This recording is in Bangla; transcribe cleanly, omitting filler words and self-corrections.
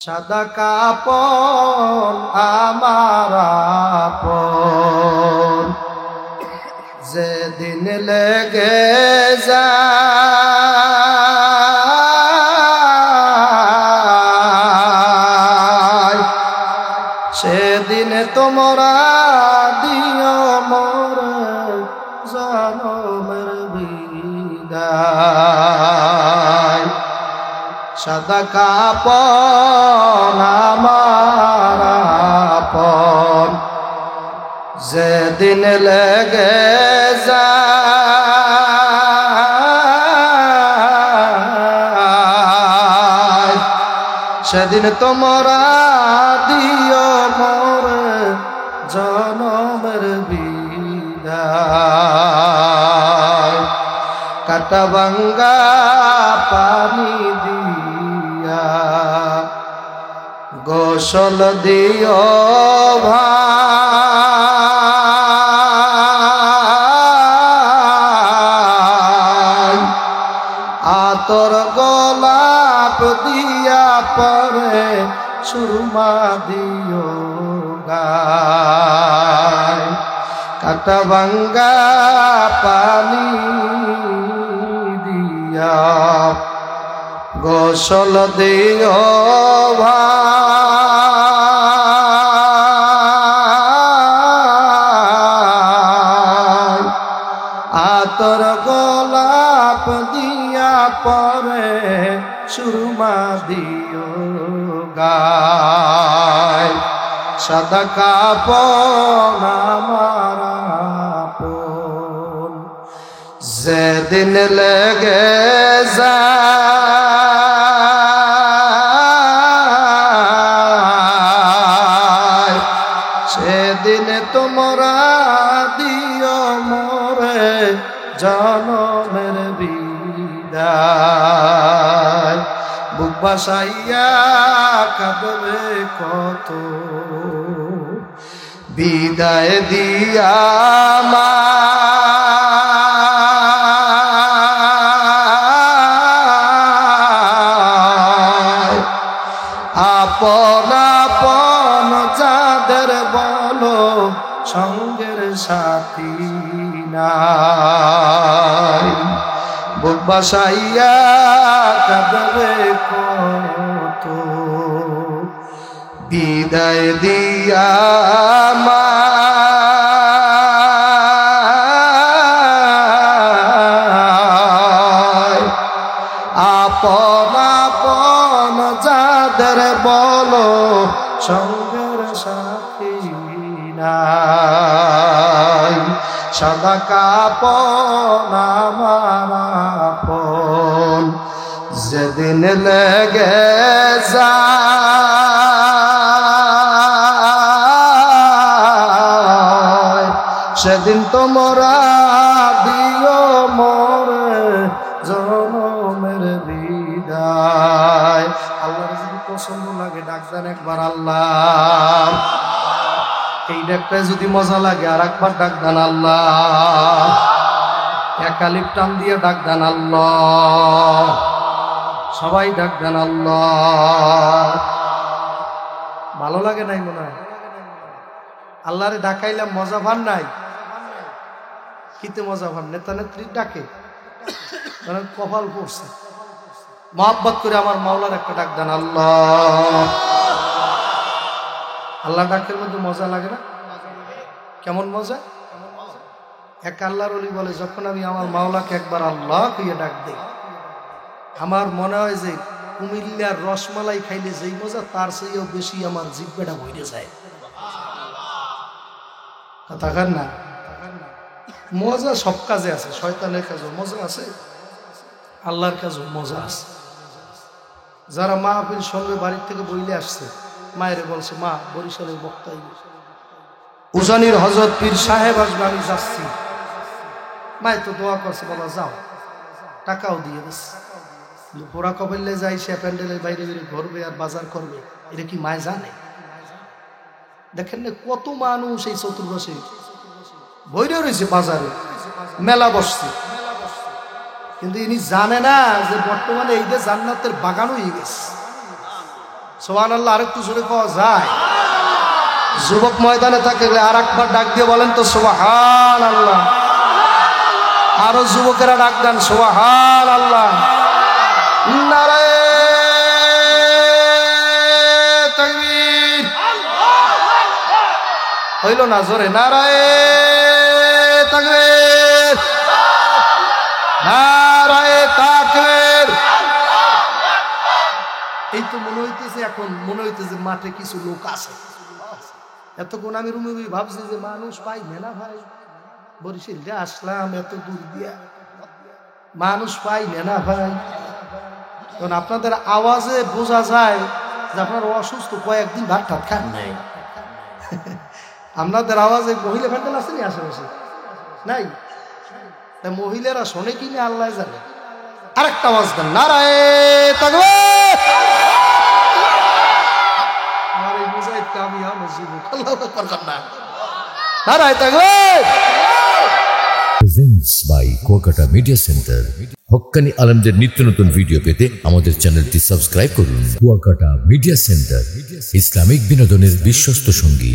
সাদা কাপন আমার আপন, যেদিন লেগে যায় সেদিন তোমরা দিও মোরে জনমের বিদায়। সাদা কাপন আমার আপন, যেদিন লেগে যায় সেদিন তোমরা দিও মোরে জনমের বিদায়। কাটা ভাঙ্গা পানি দিয়া গোসল দিও ভাই, আতর গোলাপ দিয়া পরে সুরমা দিও গায়। কাটা ভাঙ্গা পানি দিয়া গোসল দিও ভাই, আতর গোলাপ দিয়া পরে সুরমা দিও গায়। সাদা কাপন আমার আপন, যেদিন লেগে যায় সেদিন তোমরা দিও মোরে জনমের বিদায়। বুক বাসাইয়া কাঁদবে কত বিদায় দিয়া মা, আপন আপন যাদের বলো সঙ্গের সাথী নাই। বুক বাসাইয়া কাঁদবে কত বিদায় দিয়া মা, আপন আপন যাদের বলো সঙ্গের সাথী নাই। সাদা কাপন আমার আপন, যেদিন লেগে যায় সেদিন তোমরা দিও মোরে জনমের বিদায়। আল্লাহর যদি পছন্দ লাগে ডাক দেন একবার আল্লাহ, এই ডাকটা যদি মজা লাগে আর একবার ডাক দেন আল্লাহ, একালিপ টান দিয়ে ডাক দেন আল্লাহ, সবাই ডাক দেন আল্লাহ। ভালো লাগে নাই মনে হয়? আল্লাহরে ডাকাইলাম মজা ভান নাই? কিতে মজা ভান? নেতা নেত্রী ডাকে কপাল পড়ছে। মহব্বত করে আমার মাওলার একটা ডাক দেন আল্লাহ। আল্লাহ ডাকের মধ্যে মজা লাগে না? কেমন মজা? এক আল্লাহর ওলি বলে, যখন আমি আমার মাওলাকে একবার আল্লাহ কইয়া ডাক দেই, আমার মনে হয় যে কুমিল্লার রসমালাই খাইলে যেই মজা তার চেয়েও বেশি আমার জিহ্বাটা বইরে যায়। কথা কার না? মজা সব কাজে আছে, শয়তানের কাজেও মজা আছে, আল্লাহর কাজেও মজা আছে। যারা মাহফিল সঙ্গে বাড়ির থেকে বইলে আসছে, মায়ের বলছে মা বরিশালের বক্তা উজানির হযরত পীর সাহেব আসবে, আমি যাচ্ছি। মায়ের তো দোয়া করছে, বাবা যাও, টাকাও দিয়ে দিচ্ছে। পোড়া কবেলে যাই সে প্যান্ডেলের বাইরে বেরিয়ে ঘুরবে আর বাজার করবে, এটা কি মায় জানে? দেখেন না কত মানুষ এই চতুর্পাশে বইরে রয়েছে, বাজারে মেলা বসছে, কিন্তু ইনি জানে না যে বর্তমানে এই যে জান্নাতের বাগান হয়ে গেছে। সুবহানাল্লাহ। আরেকটু জোরে কওয়া যায়? যুবক ময়দানে থাকলে আর একবার ডাক দিয়ে বলেন তো সুবহানাল্লাহ। আরো যুবকেরা ডাক দেন সুবহানাল্লাহ। নারায়ে তাকবীর। হইল না জোরে? নারায়ে তাকবীর, নারায়ে তাকবীর। এই তো মনে হইতেছে, এখন মনে হইতেছে মাঠে কিছু লোক আছে। এতক্ষণ আমি রুমে ভাবছি যে মানুষ পাই না ভাই, বরিশালে আসলাম এত দূর দিয়া, মানুষ পাই না ভাই। কারণ আপনাদের আওয়াজে বোঝা যায় যে আপনারা অসুস্থ, কয়েকদিন ভাত টাত খান নাই। আপনাদের আওয়াজে মহিলা প্যান্ডেল আছে নি আশেপাশে? নাই? তাই মহিলারা শোনে কিনা আল্লাহ জানে। আরেকটা আওয়াজ দেন, নারায়ে তাকবীর। আমার এই মুজাহিদ কামি আমার যুবক, আল্লাহু আকবার না। নারায়ে তাকবীর। Presents by Kuakata media centre. হক্কানি আলেমদের নিত্য নতুন ভিডিও পেতে আমাদের চ্যানেলটি সাবস্ক্রাইব করুন। কুয়াকাটা মিডিয়া সেন্টার, ইসলামিক বিনোদনের বিশ্বস্ত সঙ্গী।